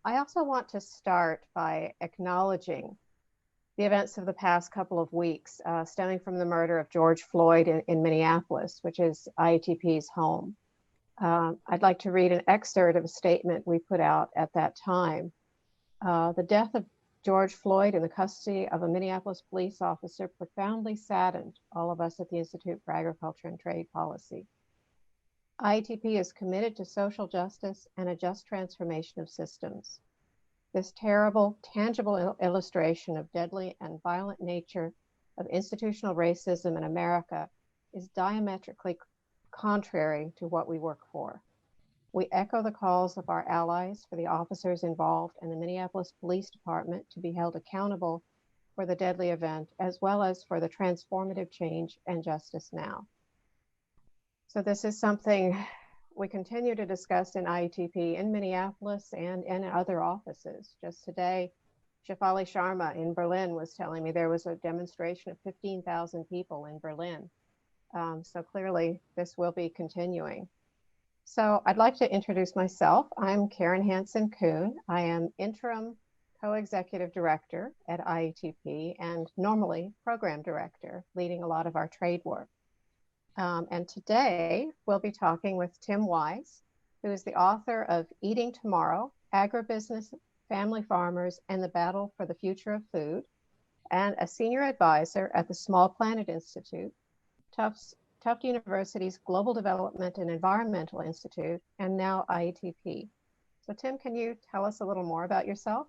I also want to start by acknowledging the events of the past couple of weeks stemming from the murder of George Floyd in Minneapolis, which is IATP's home. I'd like to read an excerpt of a statement we put out at that time. The death of George Floyd in the custody of a Minneapolis police officer profoundly saddened all of us at the Institute for Agriculture and Trade Policy. IATP is committed to social justice and a just transformation of systems. This terrible, tangible illustration of deadly and violent nature of institutional racism in America is diametrically contrary to what we work for. We echo the calls of our allies for the officers involved in the Minneapolis Police Department to be held accountable for the deadly event, as well as for the transformative change and justice now. So this is something we continue to discuss in IATP in Minneapolis and in other offices. Just today, Shefali Sharma in Berlin was telling me there was a demonstration of 15,000 people in Berlin. So clearly this will be continuing. So I'd like to introduce myself. I'm Karen Hansen-Kuhn. I am interim co-executive director at IATP and normally program director, leading a lot of our trade work. And today we'll be talking with Tim Wise, who is the author of Eating Tomorrow, Agribusiness, Family Farmers, and the Battle for the Future of Food, and a senior advisor at the Small Planet Institute, Tufts University's Global Development and Environmental Institute, and now IATP. So Tim, can you tell us a little more about yourself?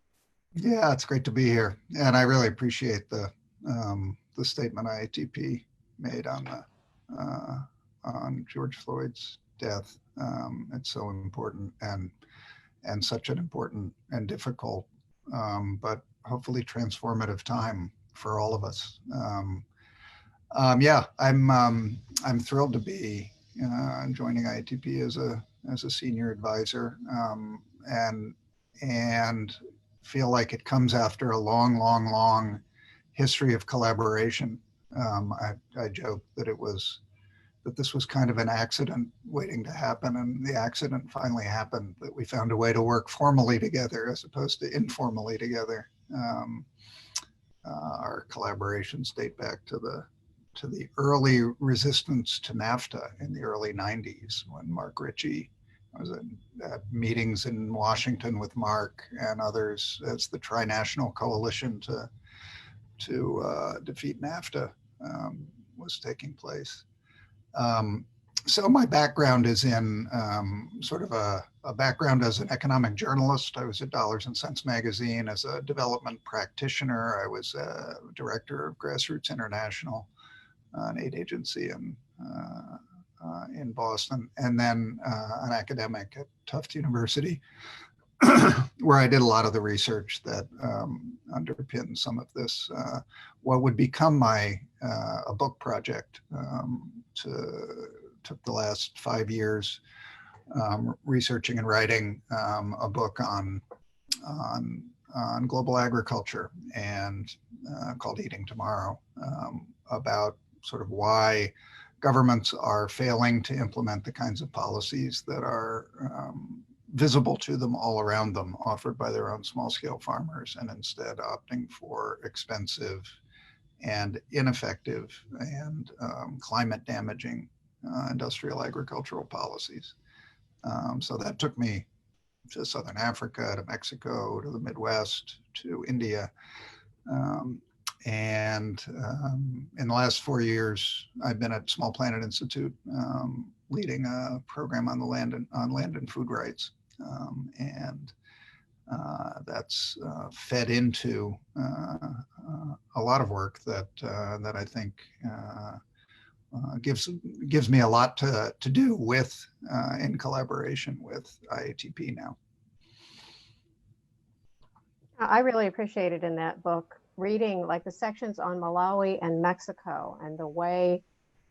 Yeah, it's great to be here. And I really appreciate the statement IATP made on George Floyd's death. It's so important and such an important and difficult, but hopefully transformative time for all of us. I'm thrilled to be joining IATP as a senior advisor, and feel like it comes after a long history of collaboration. I joke that this was kind of an accident waiting to happen, and the accident finally happened, that we found a way to work formally together as opposed to informally together. Our collaborations date back to the early resistance to NAFTA in the early 90s, when Mark Ritchie was at meetings in Washington with Mark and others as the Tri-National Coalition to defeat NAFTA was taking place. So my background is in sort of a background as an economic journalist. I was at Dollars and Cents magazine as a development practitioner. I was a director of Grassroots International, an aid agency in Boston, and then an academic at Tufts University, where I did a lot of the research that underpinned some of this, what would become a book project. Took the last 5 years researching and writing a book on global agriculture, and called Eating Tomorrow, about sort of why governments are failing to implement the kinds of policies that are visible to them all around them, offered by their own small-scale farmers, and instead opting for expensive and ineffective and climate-damaging industrial agricultural policies. So that took me to Southern Africa, to Mexico, to the Midwest, to India. And in the last 4 years, I've been at Small Planet Institute, leading a program on land and food rights. And that's fed into a lot of work that I think gives me a lot to do with in collaboration with IATP now. I really appreciated in that book reading like the sections on Malawi and Mexico and the way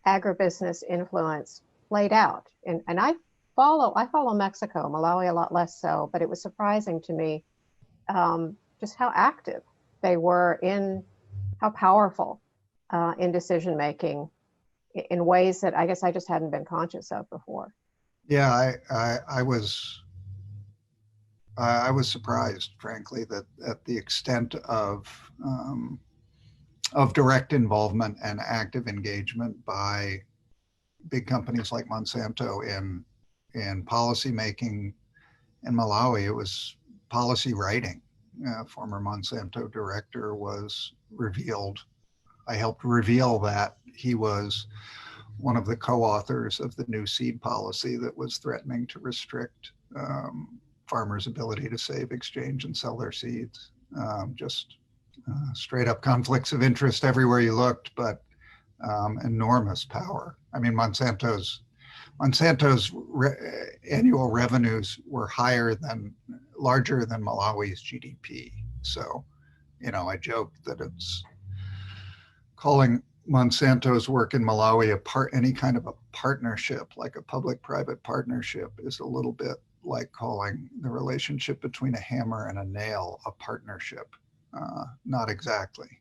agribusiness influence played out. And I follow Mexico, Malawi a lot less so, but it was surprising to me just how active they were how powerful in decision making in ways that I guess I just hadn't been conscious of before. Yeah, I was I was surprised, frankly, that at the extent of direct involvement and active engagement by big companies like Monsanto in policy making in Malawi. It was policy writing. Former Monsanto director was revealed. I helped reveal that he was one of the co-authors of the new seed policy that was threatening to restrict farmers' ability to save, exchange, and sell their seeds. Just straight up conflicts of interest everywhere you looked, but enormous power. I mean, Monsanto's annual revenues were larger than Malawi's GDP. So, I joked that it's calling Monsanto's work in Malawi any kind of a partnership, like a public-private partnership, is a little bit like calling the relationship between a hammer and a nail a partnership. Not exactly,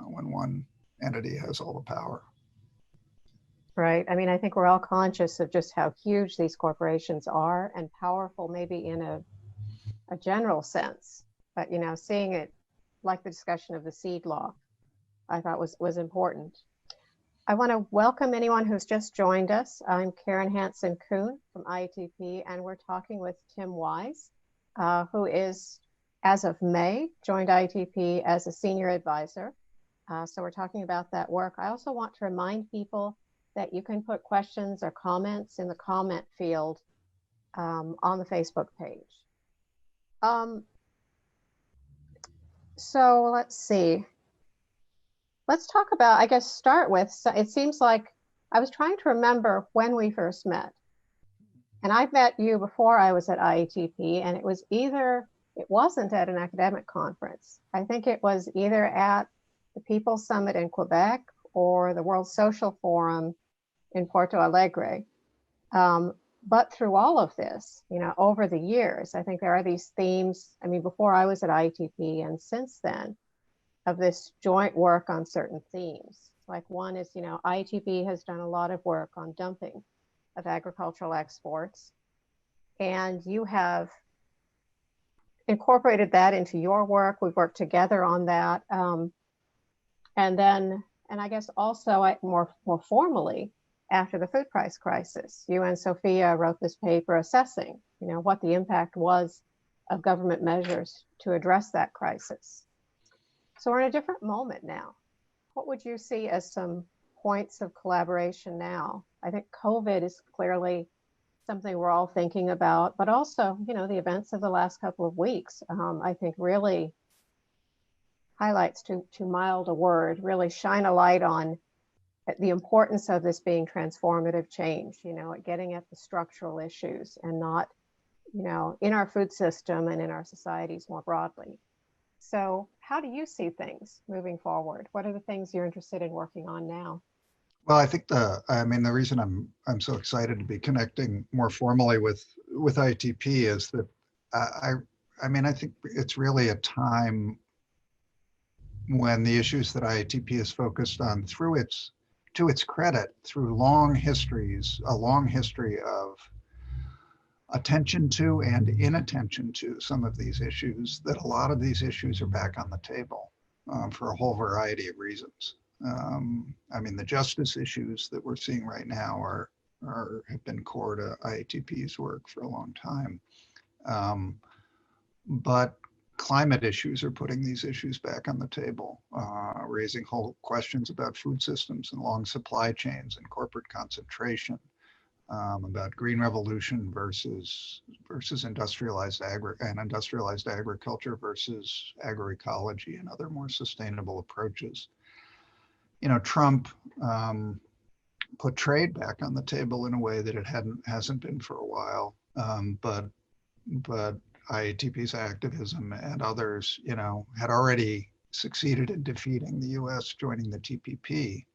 when one entity has all the power. Right. I mean, I think we're all conscious of just how huge these corporations are and powerful, maybe in a general sense. But, seeing it like the discussion of the seed law, I thought was important. I want to welcome anyone who's just joined us. I'm Karen Hansen-Kuhn from IATP, and we're talking with Tim Wise, who is, as of May, joined IATP as a senior advisor. So we're talking about that work. I also want to remind people that you can put questions or comments in the comment field on the Facebook page. So let's see. Let's talk about, I guess, start with, it seems like I was trying to remember when we first met. And I've met you before I was at IATP, and it wasn't at an academic conference. I think it was either at the People's Summit in Quebec or the World Social Forum in Porto Alegre. But through all of this, over the years, I think there are these themes, I mean, before I was at IATP and since then, of this joint work on certain themes. Like one is, IATP has done a lot of work on dumping of agricultural exports, and you have incorporated that into your work. We've worked together on that. And I guess also more formally, after the food price crisis, you and Sophia wrote this paper assessing, what the impact was of government measures to address that crisis. So we're in a different moment now. What would you see as some points of collaboration now? I think COVID is clearly something we're all thinking about, but also, the events of the last couple of weeks, I think really highlights, too mild a word, really shine a light on the importance of this being transformative change, getting at the structural issues and not, in our food system and in our societies more broadly. So how do you see things moving forward? What are the things you're interested in working on now? Well, I think the reason I'm so excited to be connecting more formally with ITP is that I think it's really a time when the issues that IATP is focused on, to its credit, through a long history of attention to and inattention to some of these issues, that a lot of these issues are back on the table for a whole variety of reasons. The justice issues that we're seeing right now have been core to IATP's work for a long time. But climate issues are putting these issues back on the table, raising whole questions about food systems and long supply chains and corporate concentration, about green revolution versus industrialized agriculture versus agroecology and other more sustainable approaches. Trump put trade back on the table in a way that it hasn't been for a while, but IATP's activism and others, had already succeeded in defeating the U.S. joining the TPP.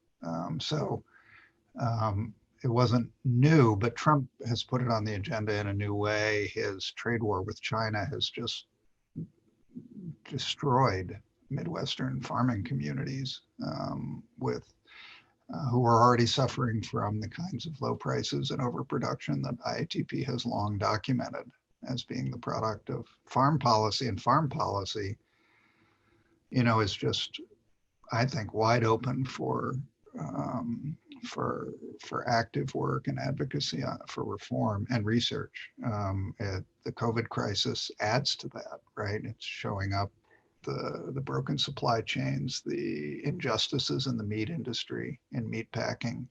It wasn't new, but Trump has put it on the agenda in a new way. His trade war with China has just destroyed Midwestern farming communities who are already suffering from the kinds of low prices and overproduction that IATP has long documented. as being the product of farm policy, and farm policy, is just, I think, wide open um, for for active work and advocacy for reform and research. The COVID crisis adds to that, right? It's showing up the broken supply chains, the injustices in the meat industry, in meat packing,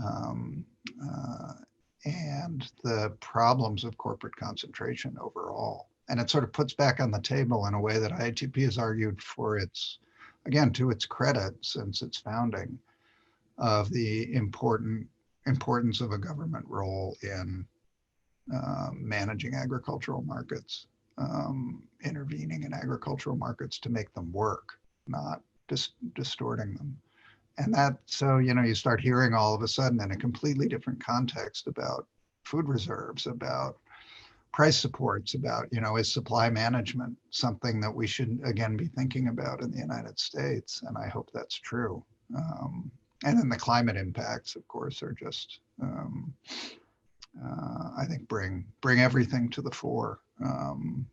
um, uh, and the problems of corporate concentration overall. And it sort of puts back on the table in a way that IATP has argued for its, again, to its credit since its founding, of the importance of a government role in managing agricultural markets, intervening in agricultural markets to make them work, not distorting them. And that, so, you start hearing all of a sudden in a completely different context about food reserves, about price supports, about, is supply management something that we should, again, be thinking about in the United States? And I hope that's true. And then the climate impacts, of course, are just, I think, bring everything to the fore. The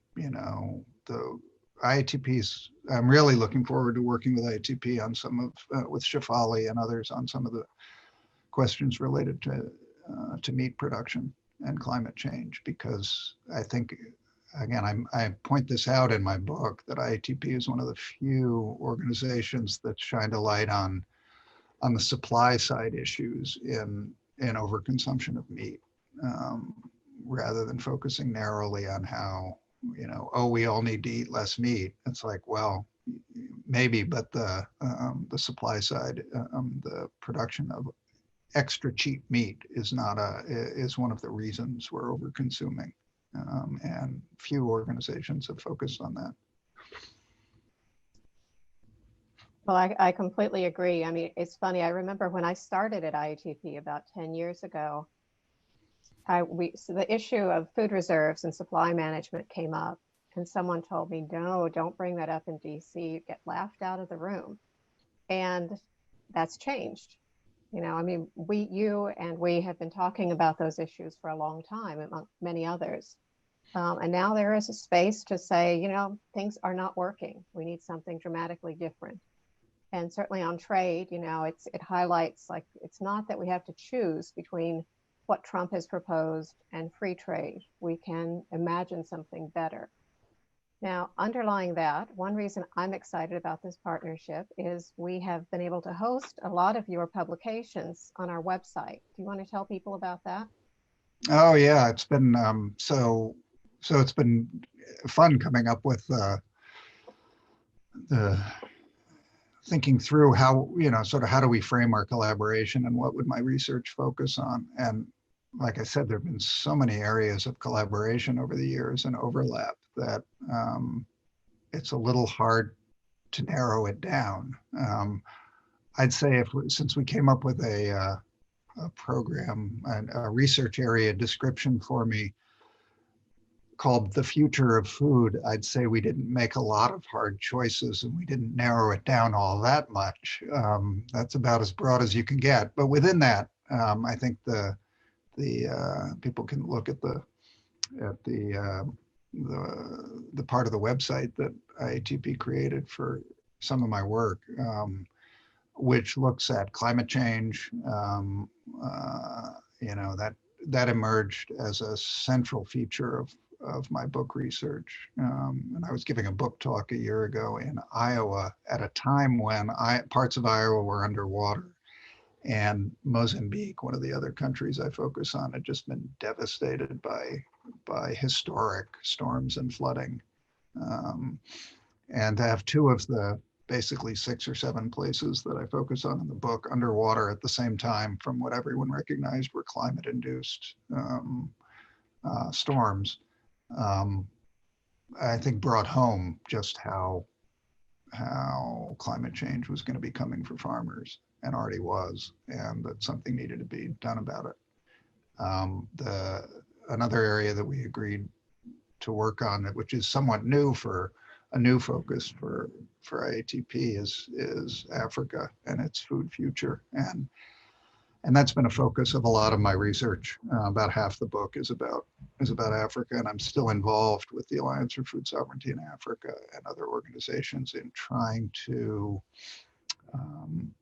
IATP's, I'm really looking forward to working with IATP on some of, with Shafali and others on some of the questions related to meat production and climate change, because I think, again, I point this out in my book, that IATP is one of the few organizations that shined a light on the supply side issues in overconsumption of meat, rather than focusing narrowly on how, we all need to eat less meat. It's like, well, maybe, but the supply side, the production of extra cheap meat is one of the reasons we're over consuming, and few organizations have focused on that. Well, I completely agree. I mean, it's funny. I remember when I started at IATP about 10 years ago, so the issue of food reserves and supply management came up, and someone told me, no, don't bring that up in DC. You get laughed out of the room. And that's changed. I mean, you and we have been talking about those issues for a long time, among many others. And now there is a space to say, things are not working. We need something dramatically different. And certainly on trade, it highlights, like, it's not that we have to choose between what Trump has proposed and free trade. We can imagine something better. Now, underlying that, one reason I'm excited about this partnership is we have been able to host a lot of your publications on our website. Do you want to tell people about that? Oh yeah, it's been so it's been fun coming up with the thinking through how, sort of how do we frame our collaboration and what would my research focus on. And like I said, there have been so many areas of collaboration over the years and overlap that it's a little hard to narrow it down. I'd say since we came up with a program, a research area description for me called The Future of Food, I'd say we didn't make a lot of hard choices and we didn't narrow it down all that much. That's about as broad as you can get. But within that, I think the people can look at the part of the website that IATP created for some of my work, which looks at climate change. That emerged as a central feature of my book research. And I was giving a book talk a year ago in Iowa at a time when parts of Iowa were underwater. And Mozambique, one of the other countries I focus on, had just been devastated by historic storms and flooding. And to have two of the basically 6 or 7 places that I focus on in the book underwater at the same time, from what everyone recognized were climate-induced storms, I think brought home just how climate change was going to be coming for farmers, and already was, and that something needed to be done about it. Another area that we agreed to work on, which is somewhat new for a new focus for IATP, is Africa and its food future. And And that's been a focus of a lot of my research. About half the book is about Africa, and I'm still involved with the Alliance for Food Sovereignty in Africa and other organizations in um,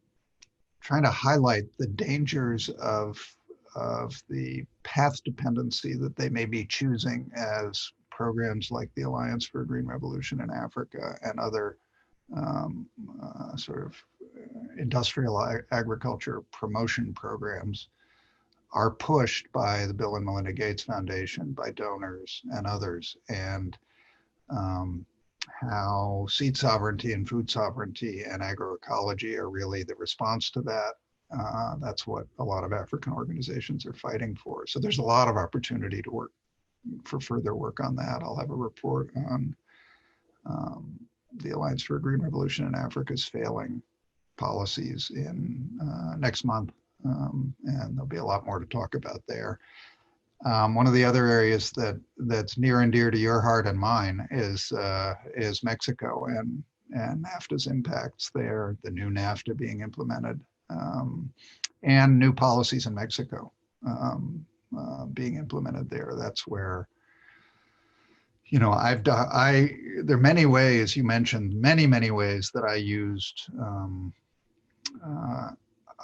trying to highlight the dangers of the path dependency that they may be choosing as programs like the Alliance for a Green Revolution in Africa and other sort of industrial agriculture promotion programs are pushed by the Bill and Melinda Gates Foundation, by donors and others, and um, how seed sovereignty and food sovereignty and agroecology are really the response to that. That's what a lot of African organizations are fighting for. So there's a lot of opportunity to work for further work on that. I'll have a report on the Alliance for a Green Revolution in Africa's failing policies in next month, and there'll be a lot more to talk about there. One of the other areas that's near and dear to your heart and mine is Mexico and NAFTA's impacts there, the new NAFTA being implemented, and new policies in Mexico being implemented there. That's where, you know, there are many ways, you mentioned many ways that I used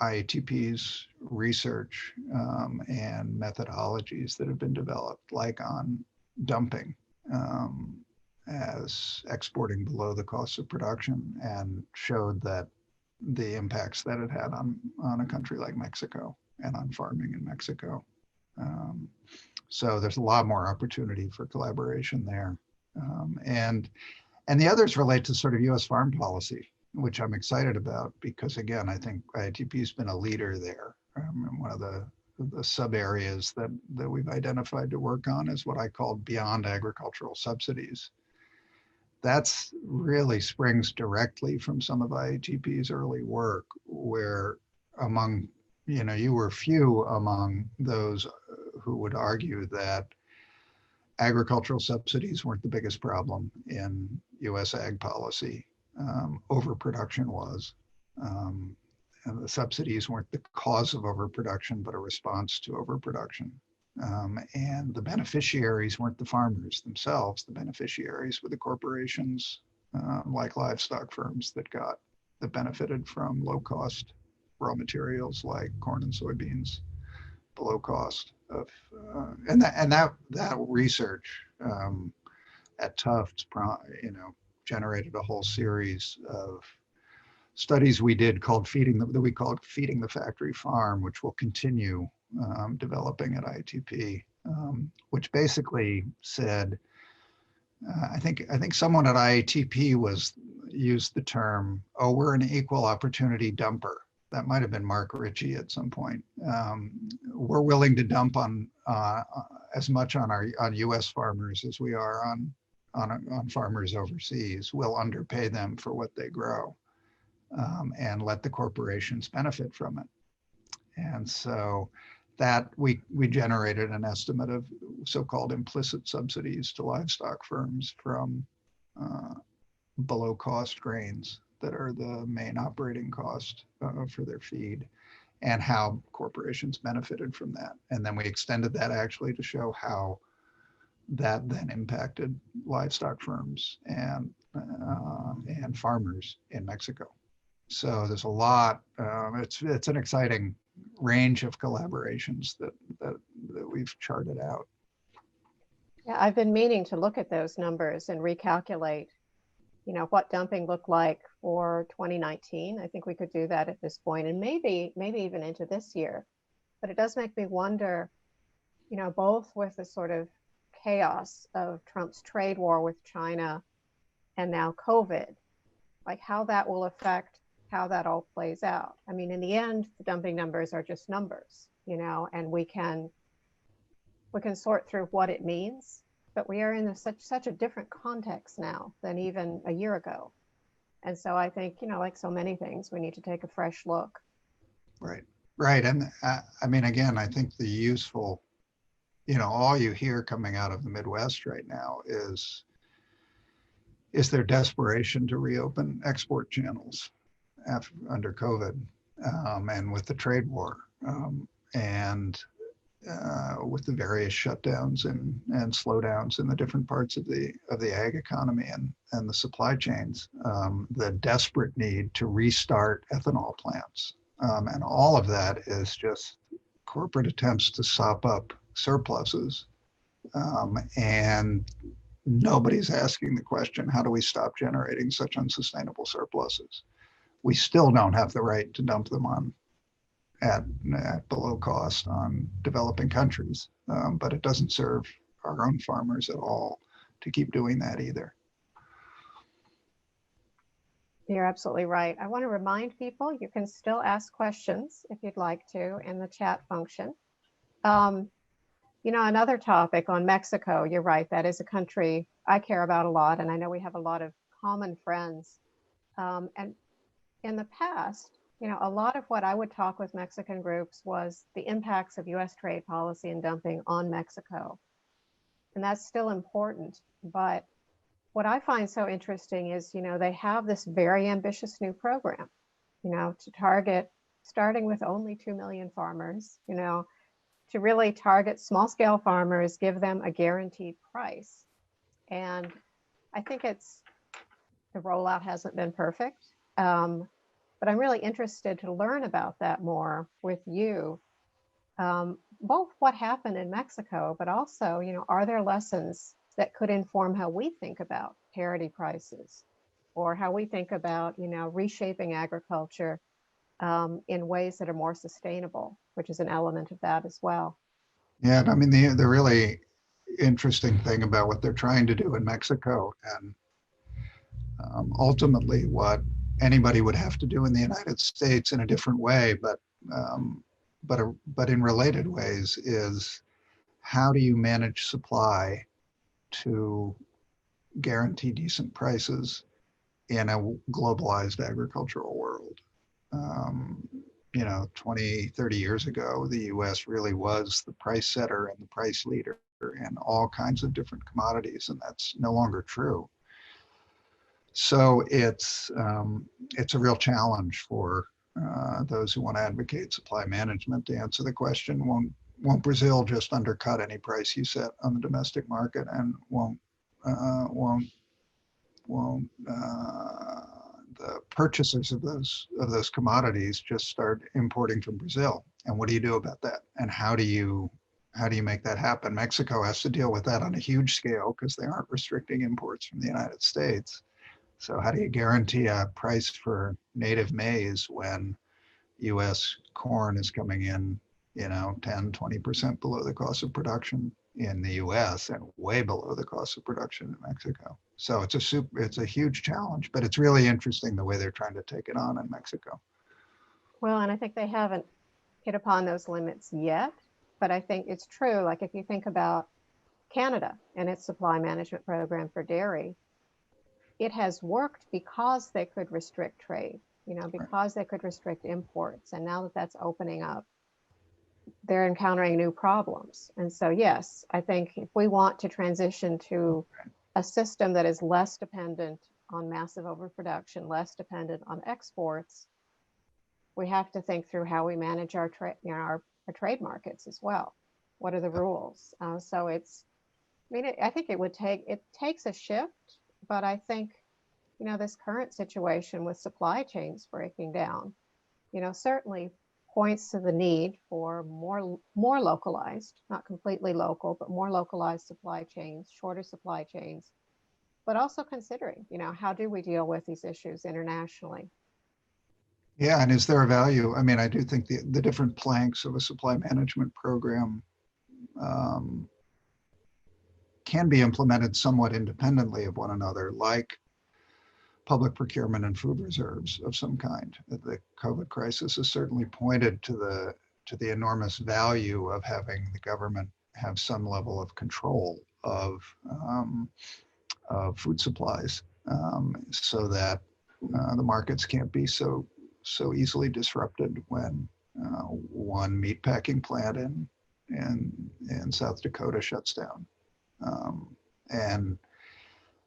IATP's research and methodologies that have been developed, like on dumping as exporting below the cost of production, and showed that the impacts that it had on a country like Mexico and on farming in Mexico. So there's a lot more opportunity for collaboration there. And the others relate to sort of US farm policy, which I'm excited about because, again, I think IATP has been a leader there. And one of the sub areas that we've identified to work on is what I call beyond agricultural subsidies. That's really springs directly from some of IATP's early work, where you were few among those who would argue that agricultural subsidies weren't the biggest problem in US ag policy. Overproduction was. And the subsidies weren't the cause of overproduction, but a response to overproduction. And the beneficiaries weren't the farmers themselves. The beneficiaries were the corporations, like livestock firms that benefited from low cost raw materials like corn and soybeans below cost of, and that research at Tufts, generated a whole series of studies we did that we called Feeding the Factory Farm, which will continue developing at IATP, which basically said, I think someone at IATP used the term, "Oh, we're an equal opportunity dumper." That might have been Mark Ritchie at some point. We're willing to dump on as much on U.S. farmers as we are on farmers overseas. We'll underpay them for what they grow, and let the corporations benefit from it. And so that we generated an estimate of so-called implicit subsidies to livestock firms from below cost grains that are the main operating cost for their feed, and how corporations benefited from that. And then we extended that actually to show how that then impacted livestock firms and farmers in Mexico. So there's a lot. It's an exciting range of collaborations that we've charted out. Yeah, I've been meaning to look at those numbers and recalculate, what dumping looked like for 2019. I think we could do that at this point, and maybe even into this year. But it does make me wonder, both with the sort of chaos of Trump's trade war with China and now COVID, like how that will affect how that all plays out. I mean, in the end, the dumping numbers are just numbers, and we can sort through what it means, but we are in such a different context now than even a year ago. And so I think, like so many things, we need to take a fresh look. Right. And I mean, again, I think the useful, all you hear coming out of the Midwest right now is their desperation to reopen export channels under COVID, and with the trade war. and with the various shutdowns and slowdowns in the different parts of the ag economy and the supply chains, the desperate need to restart ethanol plants. And all of that is just corporate attempts to sop up surpluses. And nobody's asking the question, how do we stop generating such unsustainable surpluses? We still don't have the right to dump them on at below cost on developing countries. But it doesn't serve our own farmers at all to keep doing that either. You're absolutely right. I want to remind people you can still ask questions if you'd like to in the chat function. Another topic on Mexico, you're right, that is a country I care about a lot, and I know we have a lot of common friends. And in the past, a lot of what I would talk with Mexican groups was the impacts of US trade policy and dumping on Mexico. And that's still important. But what I find so interesting is, they have this very ambitious new program, to target, starting with only 2 million farmers, to really target small scale farmers, give them a guaranteed price. And I think the rollout hasn't been perfect. But I'm really interested to learn about that more with you. Both what happened in Mexico, but also, are there lessons that could inform how we think about parity prices, or how we think about, reshaping agriculture in ways that are more sustainable, which is an element of that as well. Yeah, I mean, the really interesting thing about what they're trying to do in Mexico, and ultimately what anybody would have to do in the United States in a different way, but in related ways, is how do you manage supply to guarantee decent prices in a globalized agricultural world? 20, 30 years ago, the US really was the price setter and the price leader in all kinds of different commodities, and that's no longer true. So it's a real challenge for those who want to advocate supply management to answer the question, won't Brazil just undercut any price you set on the domestic market, and won't the purchasers of those commodities just start importing from Brazil? And what do you do about that? And how do you make that happen? Mexico has to deal with that on a huge scale because they aren't restricting imports from the United States. So how do you guarantee a price for native maize when US corn is coming in, 10, 20% below the cost of production in the US and way below the cost of production in Mexico? So it's a huge challenge, but it's really interesting the way they're trying to take it on in Mexico. Well, and I think they haven't hit upon those limits yet, but I think it's true. Like if you think about Canada and its supply management program for dairy, it has worked because they could restrict trade, because they could restrict imports. And now that that's opening up, they're encountering new problems. And so, yes, I think if we want to transition to a system that is less dependent on massive overproduction, less dependent on exports, we have to think through how we manage our trade markets as well. What are the rules? So I think it takes a shift, but I think, this current situation with supply chains breaking down, certainly points to the need for more localized, not completely local, but more localized supply chains, shorter supply chains, but also considering, how do we deal with these issues internationally? Yeah, and is there a value? I mean, I do think the different planks of a supply management program can be implemented somewhat independently of one another, like public procurement and food reserves of some kind. The COVID crisis has certainly pointed to the enormous value of having the government have some level of control of food supplies, so that the markets can't be so easily disrupted when one meatpacking plant in South Dakota shuts down.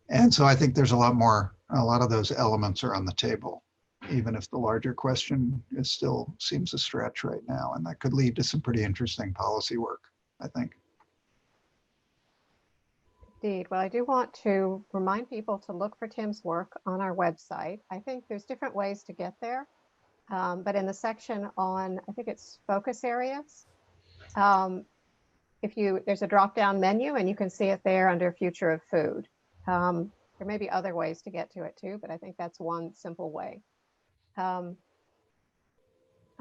And so I think there's a lot of those elements are on the table. even if the larger question is still seems a stretch right now. And that could lead to some pretty interesting policy work, I think. Indeed. Well, I do want to remind people to look for Tim's work on our website. I think there's different ways to get there, but in the section on, I think it's focus areas, um, there's a drop-down menu and you can see it there under Future of Food. There may be other ways to get to it too, but I think that's one simple way.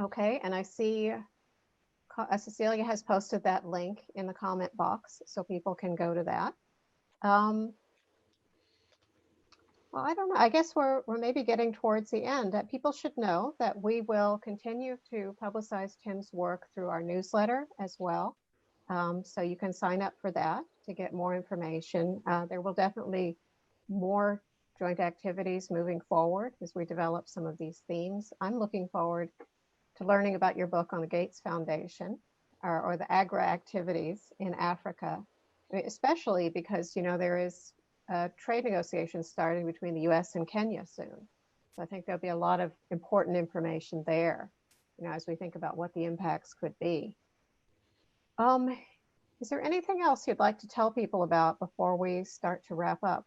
Okay, and I see Cecilia has posted that link in the comment box so people can go to that. Well, I don't know. I guess we're maybe getting towards the end. People should know that we will continue to publicize Tim's work through our newsletter as well. So you can sign up for that to get more information. There will definitely more joint activities moving forward as we develop some of these themes. I'm looking forward to learning about your book on the Gates Foundation or the AGRA activities in Africa, especially because, you know, there is a trade negotiation starting between the US and Kenya soon. So I think there'll be a lot of important information there, you know, as we think about what the impacts could be. Is there anything else you'd like to tell people about before we start to wrap up?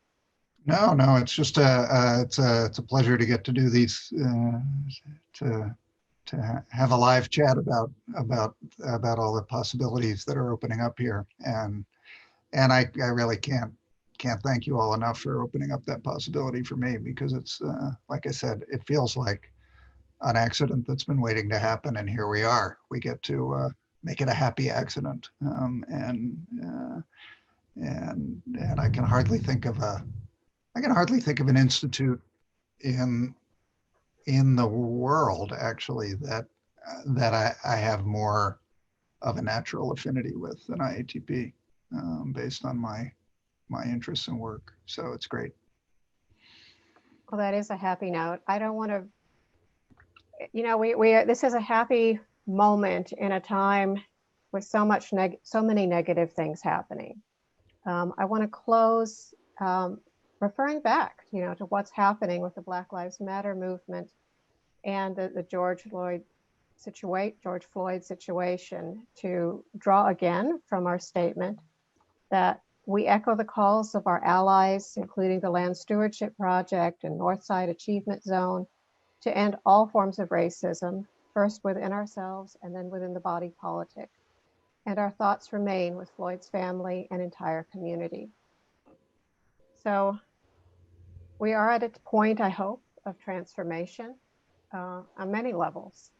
No, it's just it's a pleasure to get to do these, to have a live chat about all the possibilities that are opening up here, and I really can't thank you all enough for opening up that possibility for me, because it's like I said, it feels like an accident that's been waiting to happen, and here we are. We get to make it a happy accident, and I can hardly think of an institute in the world actually that I have more of a natural affinity with than IATP, based on my interests and work. So it's great. Well, that is a happy note. I don't want to, you know, this is a happy moment in a time with so many negative things happening. I want to close referring back, you know, to what's happening with the Black Lives Matter movement and the George Floyd situation, to draw again from our statement that we echo the calls of our allies, including the Land Stewardship Project and Northside Achievement Zone, to end all forms of racism, first within ourselves and then within the body politic. And our thoughts remain with Floyd's family and entire community. So we are at a point, I hope, of transformation on many levels.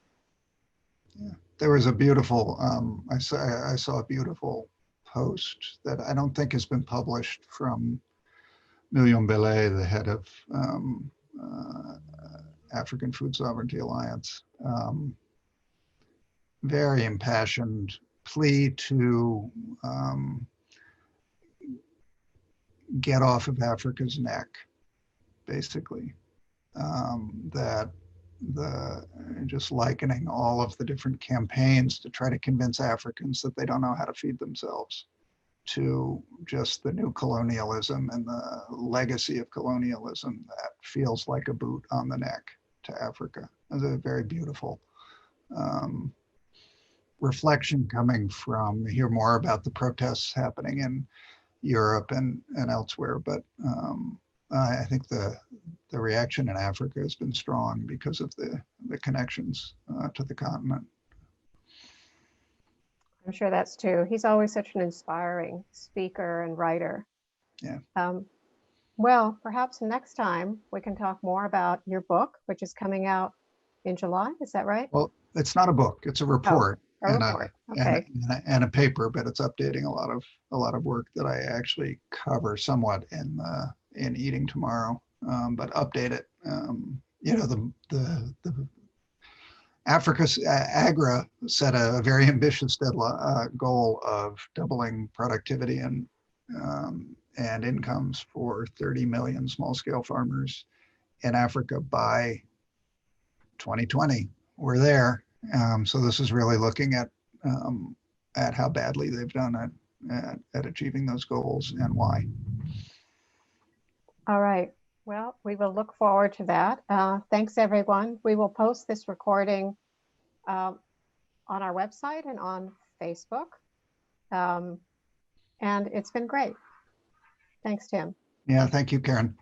Yeah. There was a beautiful, I saw a beautiful post that I don't think has been published from Million Belay, the head of African Food Sovereignty Alliance. Very impassioned plea to get off of Africa's neck, basically. That just likening all of the different campaigns to try to convince Africans that they don't know how to feed themselves to just the new colonialism and the legacy of colonialism that feels like a boot on the neck to Africa. It's a very beautiful reflection coming from, hear more about the protests happening in Europe and elsewhere, but I think the reaction in Africa has been strong because of the connections to the continent. I'm sure that's true. He's always such an inspiring speaker and writer. Yeah. Well, perhaps next time we can talk more about your book, which is coming out in July. Is that right? Well, it's not a book; it's a report. Oh, a report. Okay. And a paper, but it's updating a lot of work that I actually cover somewhat in Eating Tomorrow, but update it. You know, the Africa's AGRA set a very ambitious goal of doubling productivity and incomes for 30 million small-scale farmers in Africa by 2020. We're there. So this is really looking at how badly they've done at achieving those goals and why. All right. Well, we will look forward to that. Thanks, everyone. We will post this recording uh, on our website and on Facebook. Um, and it's been great. Thanks, Tim. Yeah, thank you, Karen.